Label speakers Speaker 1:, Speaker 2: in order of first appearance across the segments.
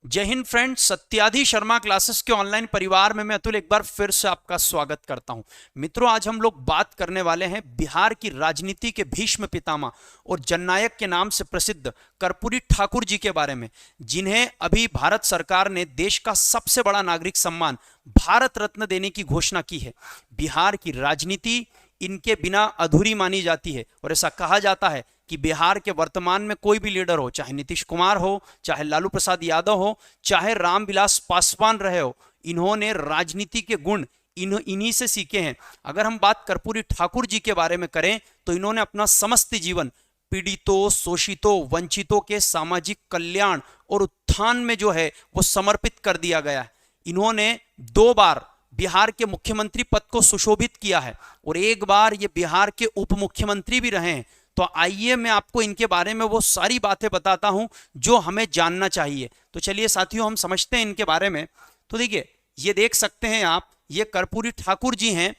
Speaker 1: जय Hind friends, सत्याधि Sharma classes के online परिवार में मैं अतुल एक बार फिर से आपका स्वागत करता हूं। मित्रों, आज हम लोग बात करने वाले हैं बिहार की राजनीति के भीष्म पितामह और जननायक के नाम से प्रसिद्ध कर्पूरी ठाकुर जी के बारे में, जिन्हें अभी भारत सरकार ने देश का सबसे बड़ा नागरिक सम्मान भारत रत्न देने की घोषणा की है। बिहार की राजनीति इनके बिना अधूरी मानी जाती है और ऐसा कहा जाता है कि बिहार के वर्तमान में कोई भी लीडर हो, चाहे नीतीश कुमार हो, चाहे लालू प्रसाद यादव हो, चाहे रामविलास पासवान रहे हो, इन्होंने राजनीति के गुण इन्हीं से सीखे हैं। अगर हम बात कर्पूरी ठाकुर जी के बारे में करें तो इन्होंने अपना समस्त जीवन पीड़ितों, शोषितों, वंचितों के सामाजिक कल्याण और उत्थान में जो है वो समर्पित कर दिया गया है। इन्होंने 2 बार बिहार के मुख्यमंत्री पद को सुशोभित किया है और 1 बार ये बिहार के उप मुख्यमंत्री भी रहे हैं। तो आइए मैं आपको इनके बारे में वो सारी बातें बताता हूं जो हमें जानना चाहिए। तो चलिए साथियों, हम समझते हैं इनके बारे में। तो देखिए, ये देख सकते हैं आप, ये कर्पूरी ठाकुर जी हैं।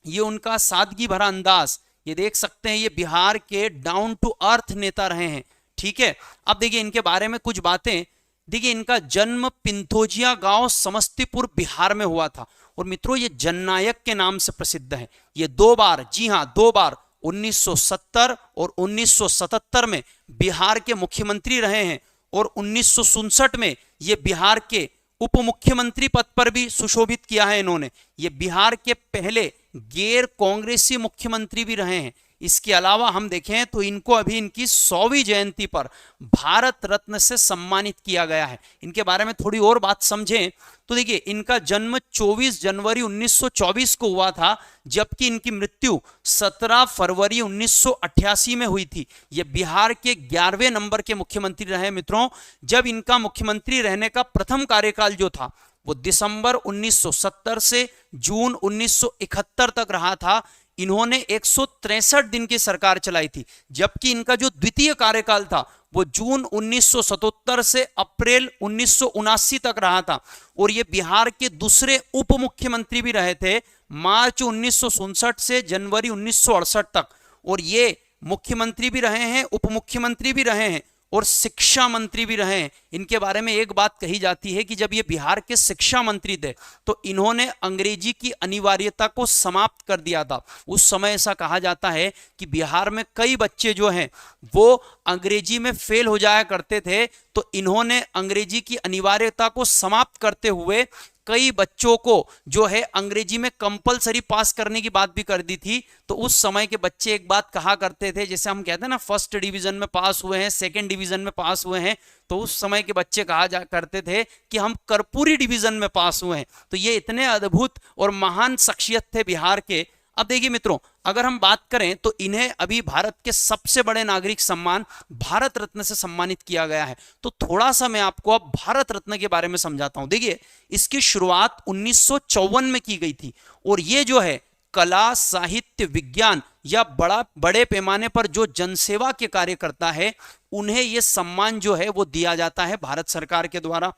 Speaker 1: ये उनका सादगी भरा अंदाज, ये देख सकते हैं, ये बिहार के डाउन टू अर्थ नेता रहे हैं। ठीक है, अब देखिए इनके बारे में कुछ बातें। देखिए, इनका जन्म पिंथोजिया गांव समस्तीपुर बिहार में हुआ था और मित्रों ये जननायक के नाम से प्रसिद्ध है। ये 2 बार, जी हां 2 बार 1970 और 1977 में बिहार के मुख्यमंत्री रहे हैं और 1967 में ये बिहार के उप मुख्यमंत्री पद पर भी सुशोभित किया है इन्होंने। ये बिहार के पहले गैर कांग्रेसी मुख्यमंत्री भी रहे हैं। इसके अलावा हम देखें तो इनको अभी इनकी 100वीं जयंती पर भारत रत्न से सम्मानित किया गया है। इनके बारे में थोड़ी और बात समझें तो देखिए, इनका जन्म 24 जनवरी 1924 को हुआ था, जबकि इनकी मृत्यु 17 फरवरी 1988 में हुई थी। ये बिहार के 11वें नंबर के मुख्यमंत्री रहे मित्रों। जब इनका मुख्यमंत्री रहने का प्रथम कार्यकाल जो था वो दिसंबर 1970 से जून 1971 तक रहा था। इन्होंने 163 दिन की सरकार चलाई थी, जबकि इनका जो द्वितीय कार्यकाल था वो जून 1977 से अप्रैल 1979 तक रहा था। और ये बिहार के दूसरे उप मुख्यमंत्री भी रहे थे, मार्च 1967 से जनवरी 1968 तक। और ये मुख्यमंत्री भी रहे हैं, उप मुख्यमंत्री भी रहे हैं और शिक्षा मंत्री भी रहे हैं। इनके बारे में एक बात कही जाती है कि जब ये बिहार के शिक्षा मंत्री थे तो इन्होंने अंग्रेजी की अनिवार्यता को समाप्त कर दिया था। उस समय ऐसा कहा जाता है कि बिहार में कई बच्चे जो हैं वो अंग्रेजी में फेल हो जाया करते थे, तो इन्होंने अंग्रेजी की अनिवार्यता को समाप्त करते हुए कई बच्चों को जो है अंग्रेजी में कंपलसरी पास करने की बात भी कर दी थी। तो उस समय के बच्चे एक बात कहा करते थे, जैसे हम कहते हैं ना, फर्स्ट डिवीजन में पास हुए हैं, सेकंड डिवीजन में पास हुए हैं, तो उस समय के बच्चे कहा जा करते थे कि हम कर्पूरी डिवीजन में पास हुए हैं। तो ये इतने अद्भुत और महान शख्सियत थे बिहार के। अब देखिए मित्रों, अगर हम बात करें तो इन्हें अभी भारत के सबसे बड़े नागरिक सम्मान भारत रत्न से सम्मानित किया गया है। तो थोड़ा सा मैं आपको अब भारत रत्न के बारे में समझाता हूं। देखिए, इसकी शुरुआत 1954 में की गई थी और ये जो है कला, साहित्य, विज्ञान या बड़े पैमाने पर जो जनसेवा के कार्य करता है, उन्हें यह सम्मान जो है वो दिया जाता है भारत सरकार के द्वारा।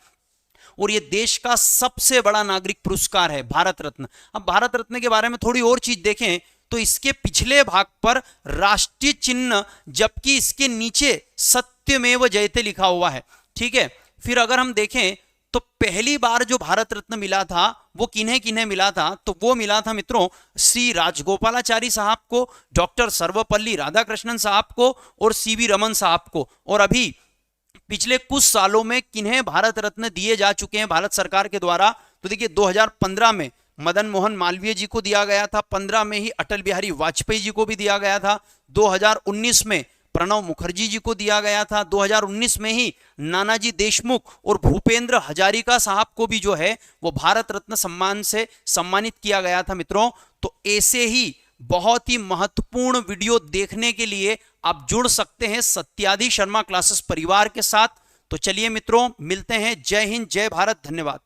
Speaker 1: और ये देश का सबसे बड़ा नागरिक पुरस्कार है भारत रत्न। अब भारत रत्न के बारे में थोड़ी और चीज देखें तो इसके पिछले भाग पर राष्ट्रीय चिन्ह, जबकि इसके नीचे सत्यमेव जयते लिखा हुआ है। ठीक है, फिर अगर हम देखें तो पहली बार जो भारत रत्न मिला था वो किन्हें किन्हें मिला था, तो वो मिला था मित्रों श्री राजगोपालाचारी साहब को, डॉक्टर सर्वपल्ली राधाकृष्णन साहब को और सीवी रमन साहब को। और अभी पिछले कुछ सालों में किन्हें भारत रत्न दिए जा चुके हैं भारत सरकार के द्वारा, तो देखिए 2015 में मदन मोहन मालवीय जी को दिया गया था, 15 में ही अटल बिहारी वाजपेयी जी को भी दिया गया था, 2019 में प्रणब मुखर्जी जी को दिया गया था, 2019 में ही नानाजी देशमुख और भूपेंद्र हजारिका साहब को भी जो है वो भारत रत्न सम्मान से सम्मानित किया गया था मित्रों। तो ऐसे ही बहुत ही महत्वपूर्ण वीडियो देखने के लिए आप जुड़ सकते हैं सत्याधि शर्मा क्लासेस परिवार के साथ। तो चलिए मित्रों, मिलते हैं। जय हिंद, जय भारत, धन्यवाद।